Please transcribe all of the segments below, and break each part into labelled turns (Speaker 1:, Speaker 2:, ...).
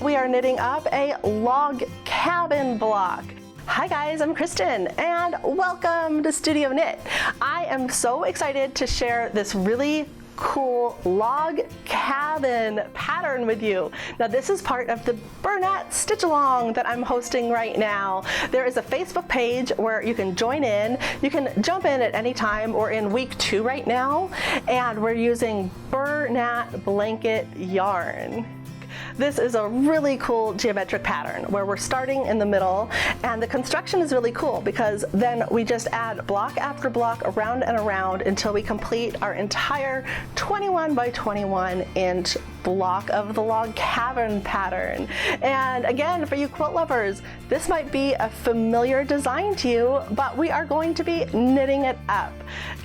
Speaker 1: We are knitting up a log cabin block. Hi guys, I'm Kristen and welcome to Studio Knit. I am so excited to share this really cool log cabin pattern with you. Now this is part of the Bernat Stitch Along that I'm hosting right now. There is a Facebook page where you can join in. You can jump in at any time. We're in week 2 right now and we're using Bernat blanket yarn. This is a really cool geometric pattern where we're starting in the middle, and the construction is really cool because then we just add block after block around and around until we complete our entire 21 by 21 inch block of the log cabin pattern. And again, for you quilt lovers, this might be a familiar design to you, but we are going to be knitting it up.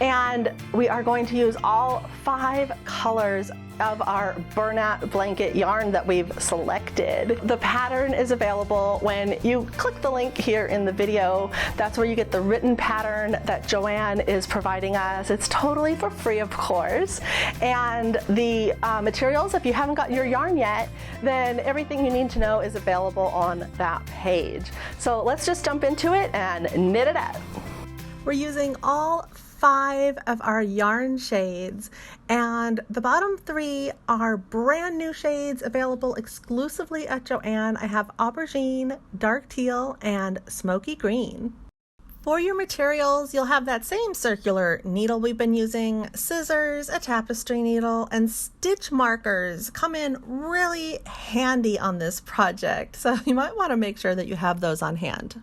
Speaker 1: And we are going to use all 5 colors of our Bernat blanket yarn that we've selected. The pattern is available when you click the link here in the video. That's where you get the written pattern that Joanne is providing us. It's totally for free, of course. And the materials, if you haven't got your yarn yet, then everything you need to know is available on that page. So let's just jump into it and knit it up. We're using all 5 of our yarn shades, and the bottom 3 are brand new shades available exclusively at Joanne. I have aubergine, dark teal, and smoky green. For your materials, you'll have that same circular needle we've been using, scissors, a tapestry needle, and stitch markers come in really handy on this project, so you might want to make sure that you have those on hand.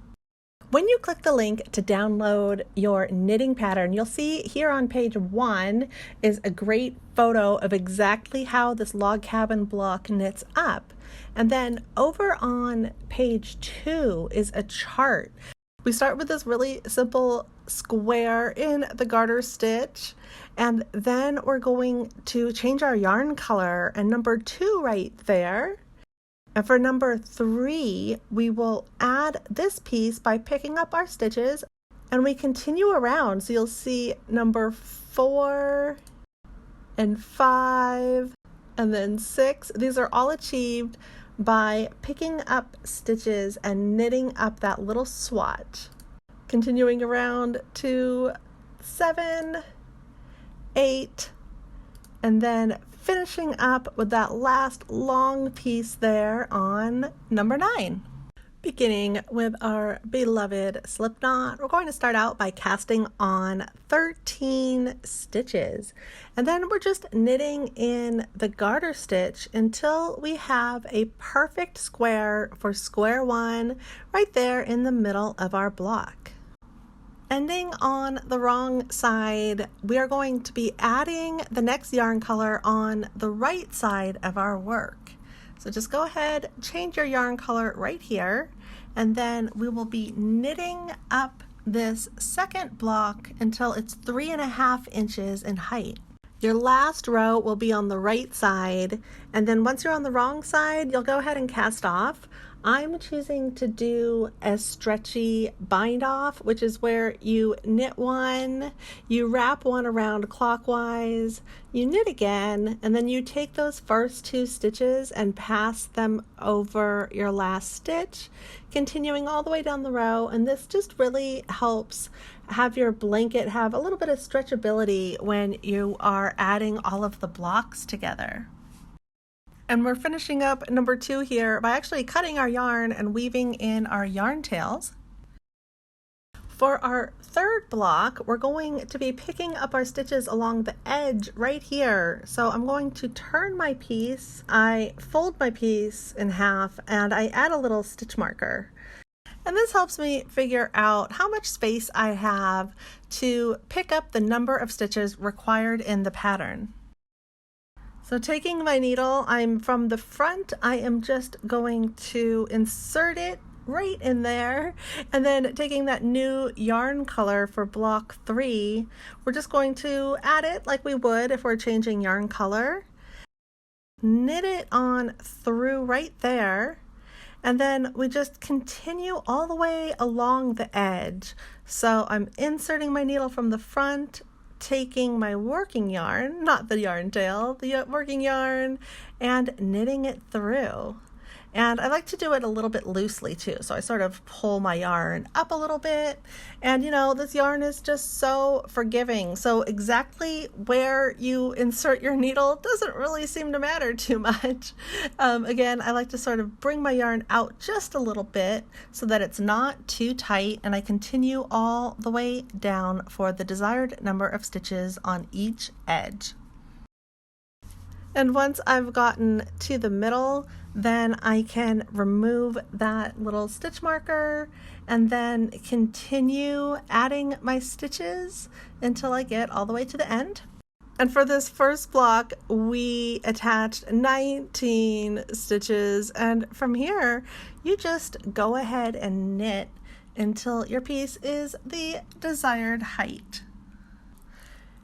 Speaker 1: When you click the link to download your knitting pattern, you'll see here on page 1 is a great photo of exactly how this log cabin block knits up. And then over on page 2 is a chart. We start with this really simple square in the garter stitch, and then we're going to change our yarn color, and number 2 right there. And for number 3, we will add this piece by picking up our stitches, and we continue around. So you'll see number 4 and 5 and then 6. These are all achieved by picking up stitches and knitting up that little swatch. Continuing around to 7, 8, and then finishing up with that last long piece there on number 9. Beginning with our beloved slip knot, we're going to start out by casting on 13 stitches, and then we're just knitting in the garter stitch until we have a perfect square for square 1 right there in the middle of our block. Ending on the wrong side, we are going to be adding the next yarn color on the right side of our work. So just go ahead, change your yarn color right here, and then we will be knitting up this second block until it's 3.5 inches in height. Your last row will be on the right side, and then once you're on the wrong side, you'll go ahead and cast off. I'm choosing to do a stretchy bind off, which is where you knit one, you wrap one around clockwise, you knit again, and then you take those first 2 stitches and pass them over your last stitch, continuing all the way down the row. And this just really helps have your blanket have a little bit of stretchability when you are adding all of the blocks together. And we're finishing up number 2 here by actually cutting our yarn and weaving in our yarn tails. For our third block, we're going to be picking up our stitches along the edge right here. So I'm going to turn my piece, I fold my piece in half, and I add a little stitch marker. And this helps me figure out how much space I have to pick up the number of stitches required in the pattern. So taking my needle, I'm from the front, I am just going to insert it right in there, and then taking that new yarn color for block 3, we're just going to add it like we would if we're changing yarn color. Knit it on through right there, and then we just continue all the way along the edge. So I'm inserting my needle from the front, taking my working yarn, not the yarn tail, the working yarn, and knitting it through. And I like to do it a little bit loosely too. So I sort of pull my yarn up a little bit. And you know, this yarn is just so forgiving. So exactly where you insert your needle doesn't really seem to matter too much. Again, I like to sort of bring my yarn out just a little bit so that it's not too tight, and I continue all the way down for the desired number of stitches on each edge. And once I've gotten to the middle, then I can remove that little stitch marker and then continue adding my stitches until I get all the way to the end. And for this first block, we attached 19 stitches, and from here, you just go ahead and knit until your piece is the desired height.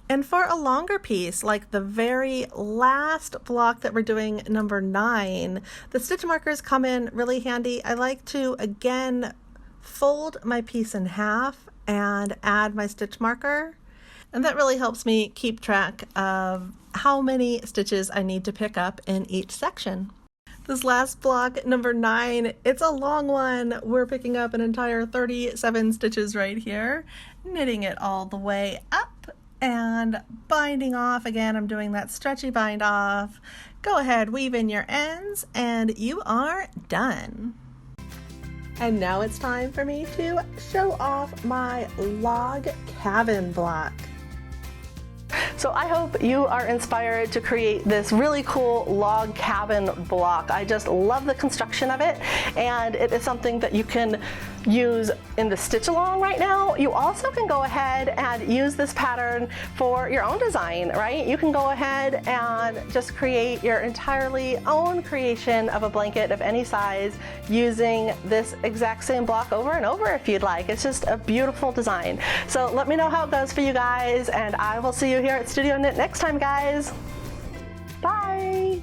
Speaker 1: And for a longer piece, like the very last block that we're doing, number 9, the stitch markers come in really handy. I like to, again, fold my piece in half and add my stitch marker. And that really helps me keep track of how many stitches I need to pick up in each section. This last block, number 9, it's a long one. We're picking up an entire 37 stitches right here, knitting it all the way up and binding off. Again, I'm doing that stretchy bind off. Go ahead, weave in your ends, and you are done. And now it's time for me to show off my log cabin block. So I hope you are inspired to create this really cool log cabin block. I just love the construction of it, and it is something that you can use in the stitch along right now. You also can go ahead and use this pattern for your own design, right? You can go ahead and just create your entirely own creation of a blanket of any size using this exact same block over and over if you'd like. It's just a beautiful design. So let me know how it goes for you guys, and I will see you here at Studio Knit next time, guys. Bye.